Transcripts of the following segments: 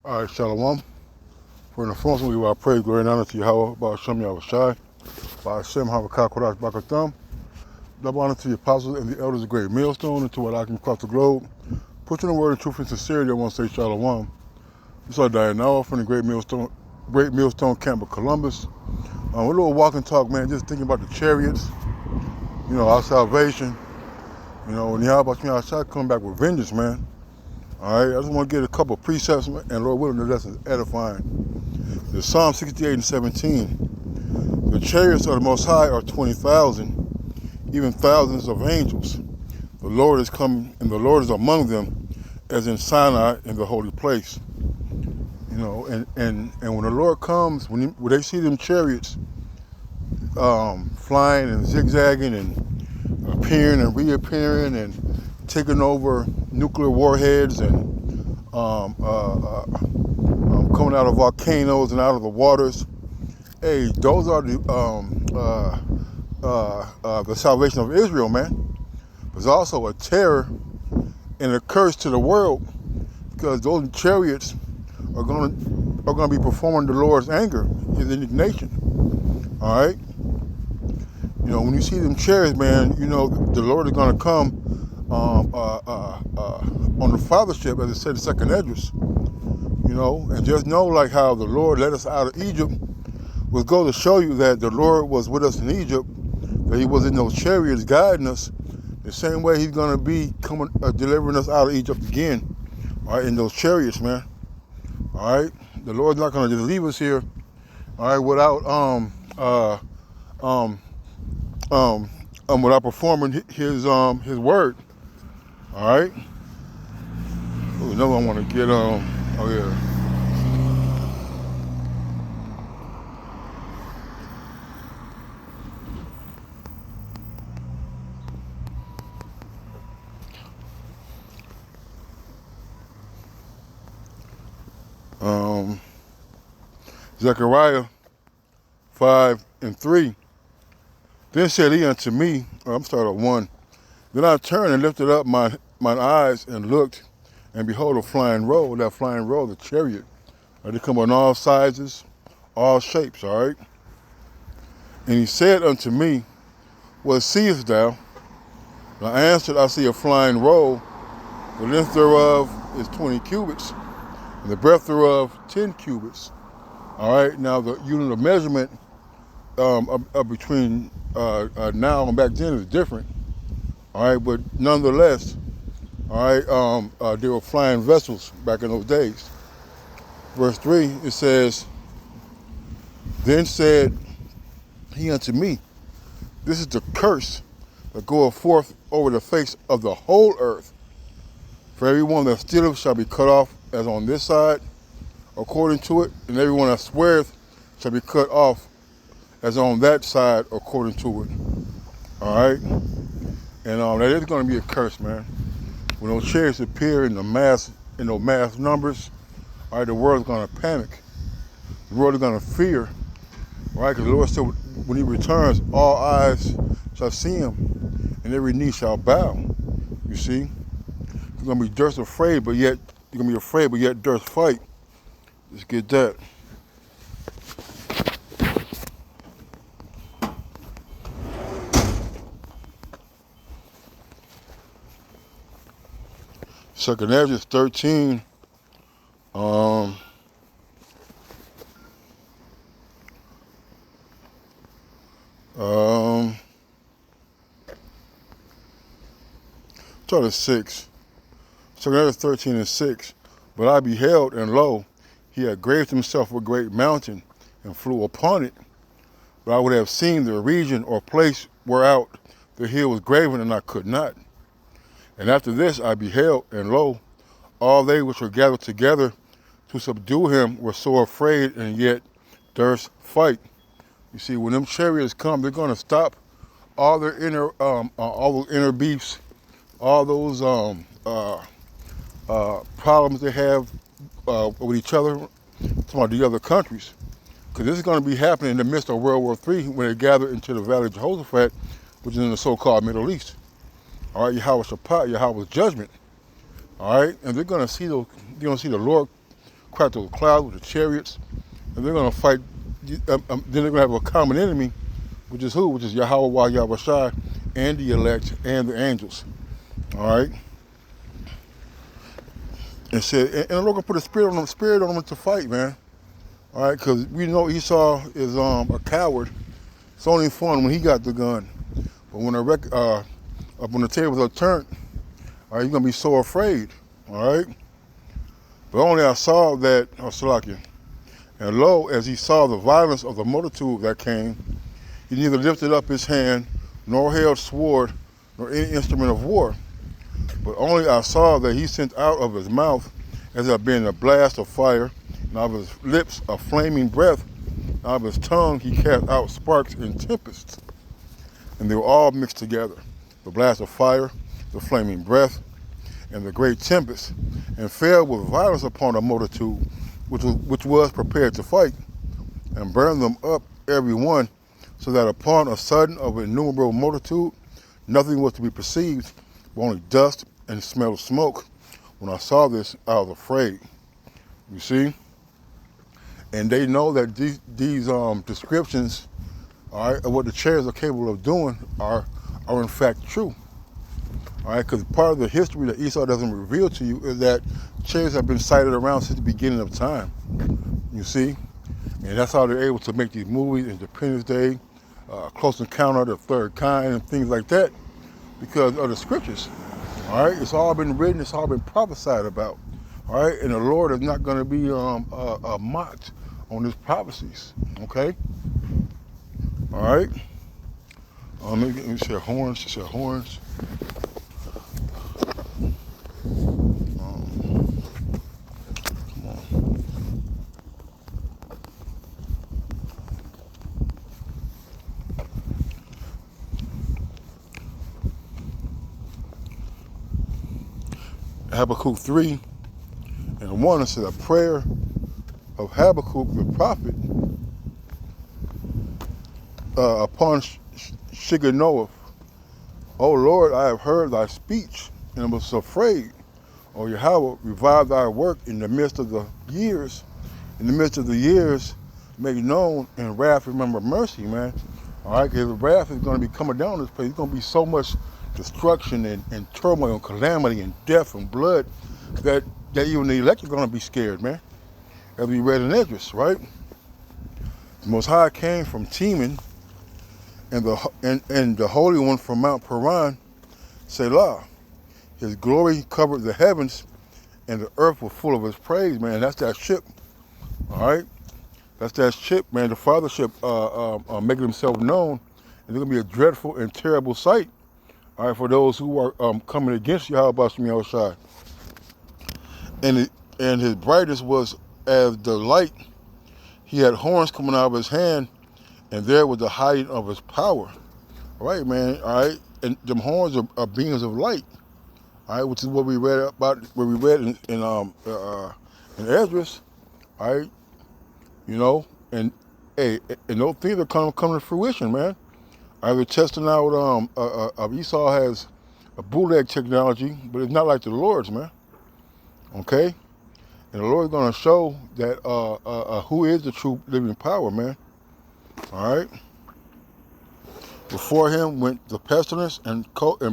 All right, Shalom. For the first one, we will praise, glory, and honor to Yahweh, Baal Shem Yahushai, Baal Shem Havakah Kodash Bakatham. Double honor to the apostles and the elders of Great Millstone, and to our across the globe. Pushing the word of truth and sincerity, I want to say Shalom. This is Diana from the Great Millstone Camp of Columbus. We're a little walk and talk, man, just thinking about the chariots, our salvation, and Yahweh Yahushai coming back with vengeance, man. All right, I just want to get a couple of precepts, and Lord willing, the lesson is edifying. The Psalm 68 and 17. The chariots of the Most High are 20,000, even thousands of angels. The Lord is come, and the Lord is among them, as in Sinai in the holy place. And when the Lord comes, when they see them chariots flying and zigzagging and appearing and reappearing and taking over nuclear warheads and coming out of volcanoes and out of the waters. Hey, those are the salvation of Israel, man. There's also a terror and a curse to the world, because those chariots are gonna be performing the Lord's anger, His indignation. All right. When you see them chariots, man, the Lord is gonna come on the fathership, as it said in Second Esdras. And just know, like how the Lord led us out of Egypt, was go to show you that the Lord was with us in Egypt, that He was in those chariots guiding us. The same way He's gonna be coming, delivering us out of Egypt again, all right, in those chariots, man. All right, the Lord's not gonna just leave us here, all right, without without performing His word. All right. Ooh, another one I want to get oh yeah. Zechariah 5 and 3. Then said he unto me, I'm starting at 1. Then I turned and lifted up mine eyes and looked, and behold, a flying roll. That flying roll, the chariot. They come on all sizes, all shapes, all right? And he said unto me, what seest thou? And I answered, I see a flying roll. The length thereof is 20 cubits, and the breadth thereof 10 cubits. All right, now the unit of measurement between now and back then is different. All right, but nonetheless, all right, they were flying vessels back in those days. Verse 3, it says, then said he unto me, this is the curse that goeth forth over the face of the whole earth. For everyone that stealeth shall be cut off as on this side, according to it, and everyone that sweareth shall be cut off as on that side, according to it. All right? And that is going to be a curse, man. When those chariots appear in those mass numbers, all right, the world is going to panic. The world is going to fear. All right? Because the Lord said, when He returns, all eyes shall see Him, and every knee shall bow. You see? You're going to be durst afraid, but yet, you're going to be afraid, but yet durst fight. Let's get that. Second Esdras 13. 6. Second Esdras 13 and 6. But I beheld, and lo, he had graved himself a great mountain, and flew upon it. But I would have seen the region or place whereout the hill was graven, and I could not. And after this I beheld, and lo, all they which were gathered together to subdue him were so afraid, and yet durst fight. You see, when them chariots come, they're going to stop all their all those inner beefs, all those problems they have with each other, talking about the other countries. Because this is going to be happening in the midst of World War III, when they gather into the Valley of Jehoshaphat, which is in the so-called Middle East. All right, Yahweh's Shabbat, Yahweh's judgment. All right, and they're going to see the Lord crack those clouds with the chariots, and they're going to fight. Then they're going to have a common enemy, which is who? Which is Yahweh Yahweh and the elect and the angels. All right. And said, and the Lord gonna put a spirit on them to fight, man. All right, because we know Esau is a coward. It's only fun when he got the gun, but when the tables are turned, all right, you're gonna be so afraid. All right. But only I saw that, Salakia. And lo, as he saw the violence of the multitude that came, he neither lifted up his hand, nor held sword, nor any instrument of war. But only I saw that he sent out of his mouth as it had been a blast of fire, and out of his lips a flaming breath, and out of his tongue he cast out sparks and tempests. And they were all mixed together, the blast of fire, the flaming breath, and the great tempest, and fell with violence upon the multitude, which was prepared to fight, and burned them up every one, so that upon a sudden of innumerable multitude, nothing was to be perceived, but only dust and smell of smoke. When I saw this, I was afraid. You see? And they know that these descriptions, all right, of what the chariots are capable of doing are in fact true. All right, because part of the history that Esau doesn't reveal to you is that chariots have been sighted around since the beginning of time. You see? And that's how they're able to make these movies, Independence Day, Close Encounter of the Third Kind, and things like that, because of the scriptures. All right, it's all been written, it's all been prophesied about. All right, and the Lord is not going to be mocked on his prophecies. Okay. All right. Let me say horns. Say horns. Come on. Habakkuk 3 and 1, it says a prayer of Habakkuk the prophet upon Shiganoth. O Lord, I have heard thy speech and was afraid. O Yahweh, revive thy work in the midst of the years. In the midst of the years, make known, and wrath remember mercy, man. All right, because the wrath is going to be coming down this place. It's going to be so much destruction and turmoil and calamity and death and blood that even the elect are going to be scared, man. As we read in Esdras, right? The Most High came from Teman, and the Holy One from Mount Paran, Selah. His glory covered the heavens, and the earth was full of his praise, man. That's that ship, all right? That's that ship, man. The Father ship making himself known, and it's going to be a dreadful and terrible sight, all right, for those who are coming against Yahweh Shemi Shai. And his brightness was as the light. He had horns coming out of his hand, and there was the hiding of his power. All right, man. All right, and them horns are beings of light. All right, which is what we read about. What we read in Esdras. All right, you know, and hey, and those things are coming to fruition, man. I was testing out. Esau has a bootleg technology, but it's not like the Lord's, man. Okay, and the Lord's going to show that who is the true living power, man. All right. Before him went the pestilence and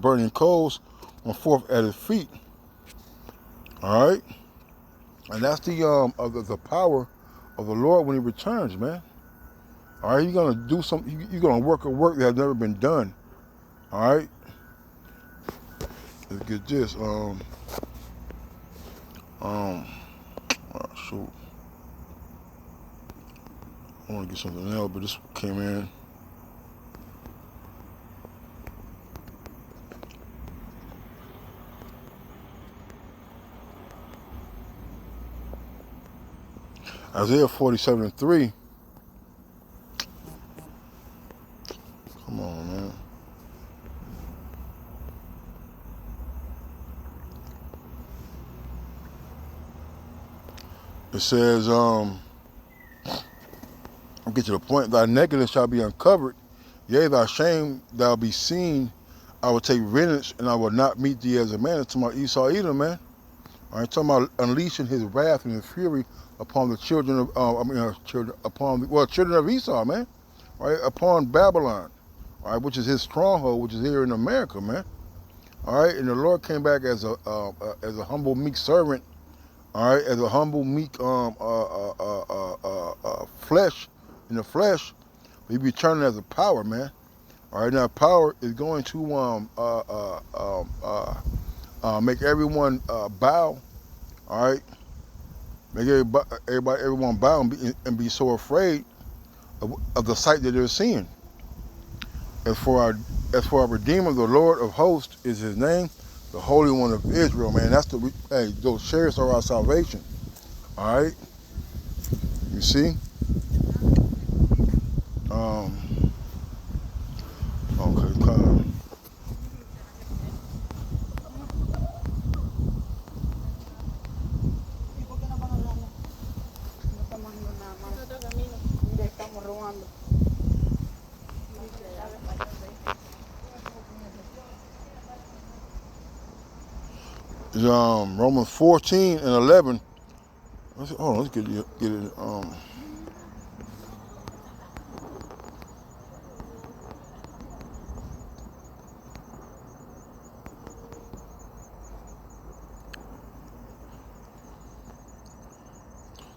burning coals went forth at his feet. All right, and that's the power of the Lord when he returns, man. All right, you're gonna do something. You're gonna work a work that has never been done. All right. Let's get this. Shoot. I want to get something else, but this came in. Isaiah 47:3. Come on, man. It says, I'll get to the point. Thy nakedness shall be uncovered, yea, thy shame thou be seen. I will take vengeance, and I will not meet thee as a man. It's to my Esau Edom, man. All right, talking about unleashing his wrath and his fury upon the children of, children of Esau, man. All right, upon Babylon, all right, which is his stronghold, which is here in America, man. All right, and the Lord came back as a humble, meek servant. All right, as a humble, meek flesh in the flesh. He returning as a power, man. All right, now power is going to make everyone bow. All right, make everyone bow and be so afraid of the sight that they're seeing. As for our Redeemer, the Lord of hosts is his name, the Holy One of Israel, man. Those chariots are our salvation. All right, you see. Okay, come. It's, Romans 14 and 11. Let's get it.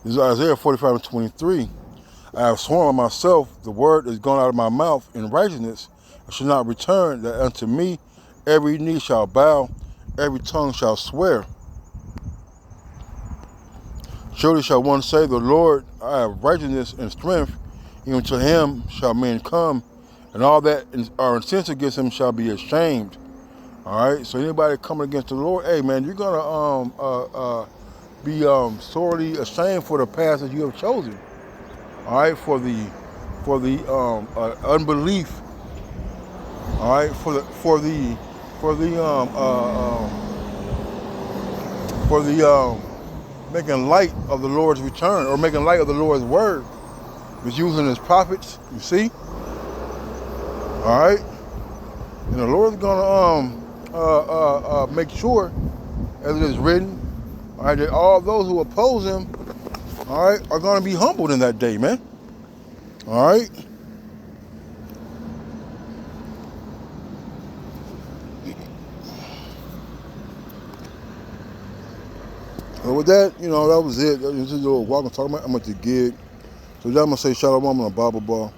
This is Isaiah 45 and 23. I have sworn by myself, the word is gone out of my mouth in righteousness. It shall not return, that unto me every knee shall bow, every tongue shall swear. Surely shall one say, the Lord, I have righteousness and strength, even to him shall men come, and all that are incensed against him shall be ashamed. All right, so anybody coming against the Lord, hey man, you're gonna be sorely ashamed for the path that you have chosen. All right, for the unbelief. All right, for the making light of the Lord's return, or making light of the Lord's word, was using his prophets. You see, all right, and the Lord's gonna make sure, as it is written, all right, that all those who oppose him, all right, are gonna be humbled in that day, man. All right. So with that, that was it. That was just a little walk and talk about. I'm at the gig. So y'all gonna say shalom on a Bible ball.